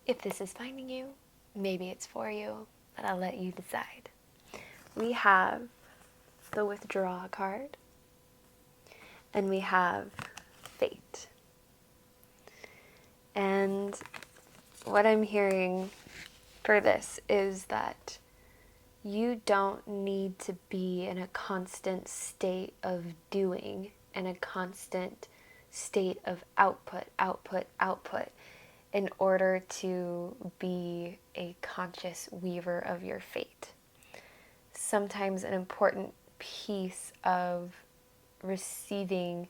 If this is finding you, maybe it's for you, but I'll let you decide. We have the Withdraw card, and we have Fate. And what I'm hearing for this is that you don't need to be in a constant state of doing and a constant state of output in order to be a conscious weaver of your fate. Sometimes an important piece of receiving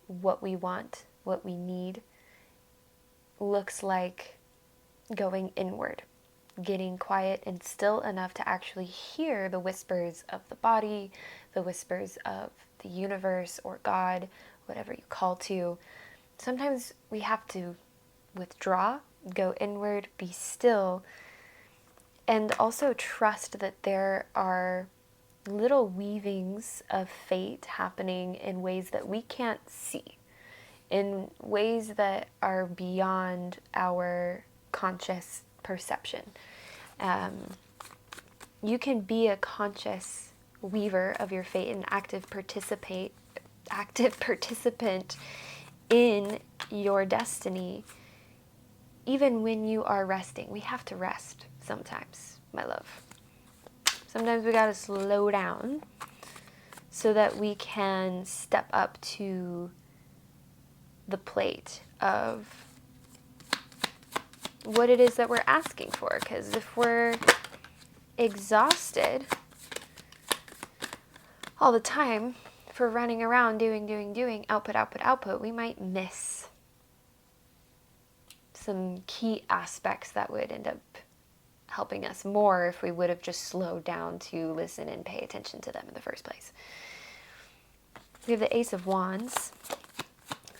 what we want, what we need, looks like going inward, getting quiet and still enough to actually hear the whispers of the body, the whispers of the universe or God, whatever you call to. Sometimes we have to withdraw, go inward, be still, and also trust that there are little weavings of fate happening in ways that we can't see, in ways that are beyond our conscious perception. You can be a conscious weaver of your fate, an active participant in your destiny, even when you are resting. We have to rest sometimes, my love. Sometimes we gotta slow down so that we can step up to the plate of what it is that we're asking for. Because if we're exhausted all the time for running around doing, output, we might miss some key aspects that would end up helping us more if we would have just slowed down to listen and pay attention to them in the first place. We have the Ace of Wands.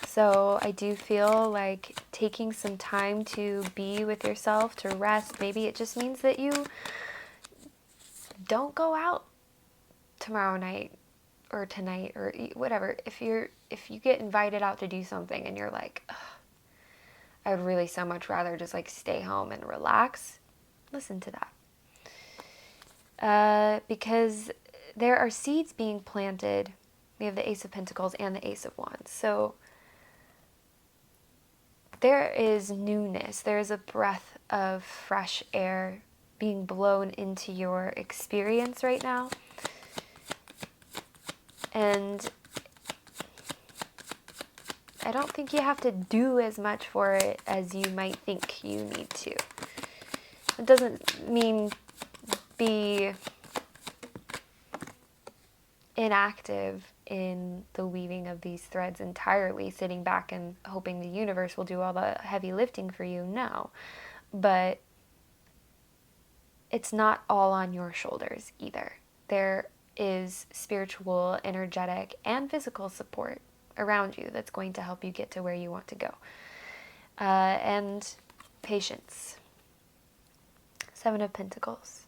So I do feel like taking some time to be with yourself, to rest. Maybe it just means that you don't go out tomorrow night or tonight or whatever. If you get invited out to do something and you're like, I would really so much rather just like stay home and relax, listen to that. Because there are seeds being planted. We have the Ace of Pentacles and the Ace of Wands. So there is newness. There is a breath of fresh air being blown into your experience right now. And I don't think you have to do as much for it as you might think you need to. It doesn't mean be inactive in the weaving of these threads entirely, sitting back and hoping the universe will do all the heavy lifting for you. No. But it's not all on your shoulders either. There is spiritual, energetic, and physical support around you that's going to help you get to where you want to go. And patience. Seven of Pentacles.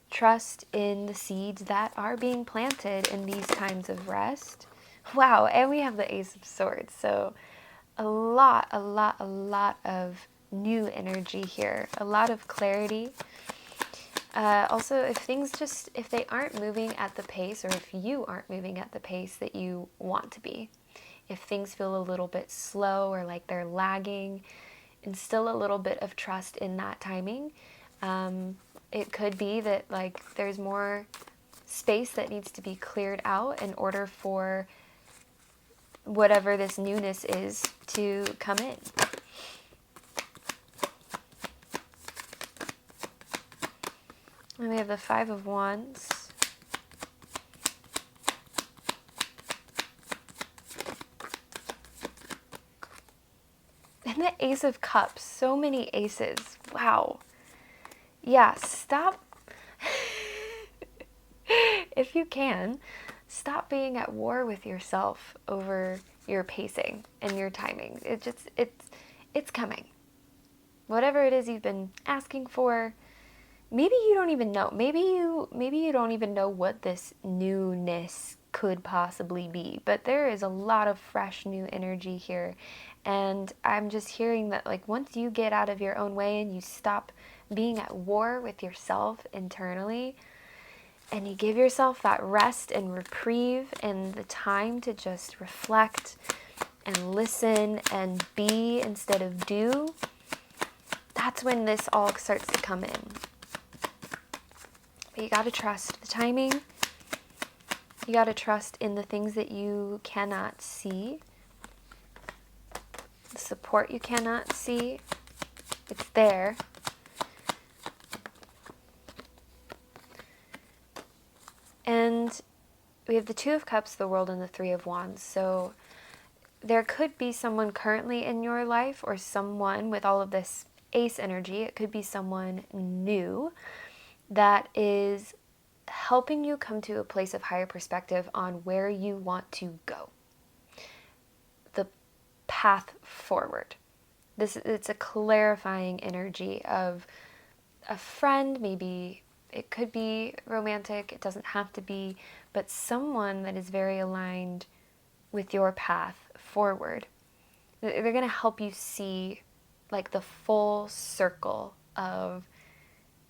Trust in the seeds that are being planted in these times of rest. Wow, and we have the Ace of Swords. So a lot of new energy here. A lot of clarity. Also, if they aren't moving at the pace, or if you aren't moving at the pace that you want to be, if things feel a little bit slow or like they're lagging, instill a little bit of trust in that timing. It could be that like there's more space that needs to be cleared out in order for whatever this newness is to come in. And we have the Five of Wands. And the Ace of Cups. So many aces. Wow. Yeah, stop. If you can, stop being at war with yourself over your pacing and your timing. It's coming. Whatever it is you've been asking for, maybe you don't even know. Maybe you don't even know what this newness could possibly be. But there is a lot of fresh new energy here, And I'm just hearing that, like, once you get out of your own way and you stop being at war with yourself internally, and you give yourself that rest and reprieve and the time to just reflect and listen and be instead of do, that's when this all starts to come in. But you got to trust the timing. You got to trust in the things that you cannot see, the support you cannot see. It's there. And we have the Two of Cups, the World, and the Three of Wands. So there could be someone currently in your life, or someone with all of this Ace energy. It could be someone new that is helping you come to a place of higher perspective on where you want to go. The path forward. It's a clarifying energy of a friend, maybe it could be romantic, it doesn't have to be, but someone that is very aligned with your path forward. They're going to help you see like the full circle of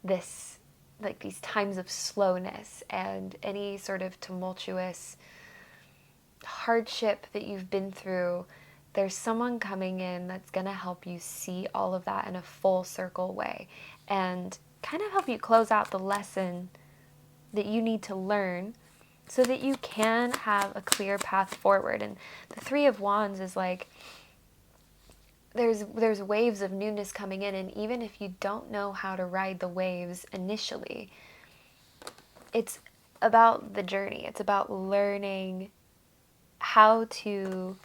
this, like these times of slowness and any sort of tumultuous hardship that you've been through. There's someone coming in that's going to help you see all of that in a full circle way and kind of help you close out the lesson that you need to learn so that you can have a clear path forward. And the Three of Wands is like, there's waves of newness coming in, and even if you don't know how to ride the waves initially, it's about the journey. It's about learning how to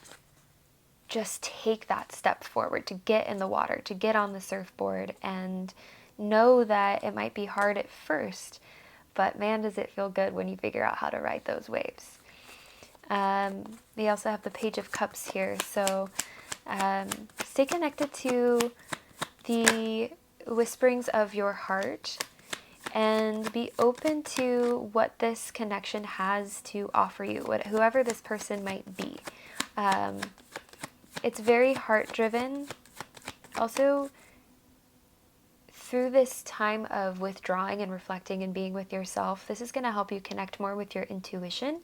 just take that step forward, to get in the water, to get on the surfboard, and know that it might be hard at first, but man, does it feel good when you figure out how to ride those waves. We also have the Page of Cups here, so stay connected to the whisperings of your heart and be open to what this connection has to offer you, whoever this person might be. It's very heart-driven. Also, through this time of withdrawing and reflecting and being with yourself, this is going to help you connect more with your intuition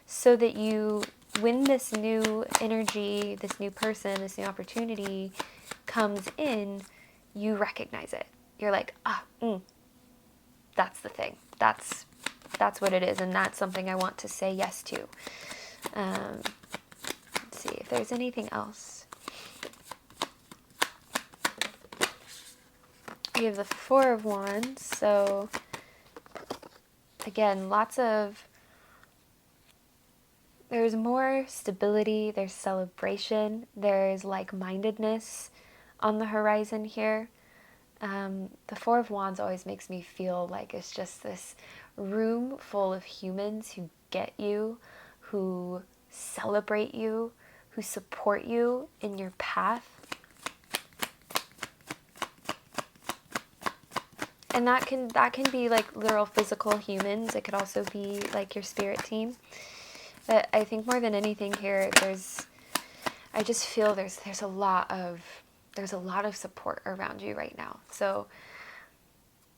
so that you, when this new energy, this new person, this new opportunity comes in, you recognize it. You're like, that's the thing. That's what it is, and that's something I want to say yes to. Let's see if there's anything else. We have the Four of Wands, so again, there's more stability, there's celebration, there's like-mindedness on the horizon here. The Four of Wands always makes me feel like it's just this room full of humans who get you, who celebrate you, who support you in your path. And that can be like literal physical humans. It could also be like your spirit team. But I think more than anything here, I just feel there's a lot of support around you right now. So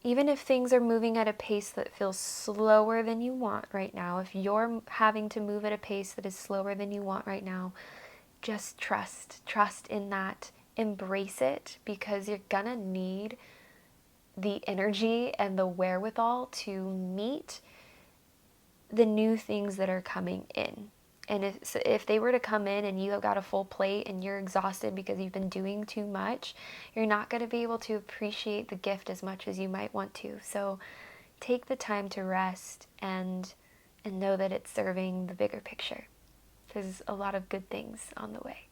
even if things are moving at a pace that feels slower than you want right now, if you're having to move at a pace that is slower than you want right now, just trust in that, embrace it, because you're gonna need the energy and the wherewithal to meet the new things that are coming in. And if they were to come in and you have got a full plate and you're exhausted because you've been doing too much, you're not going to be able to appreciate the gift as much as you might want to. So take the time to rest and know that it's serving the bigger picture. There's a lot of good things on the way.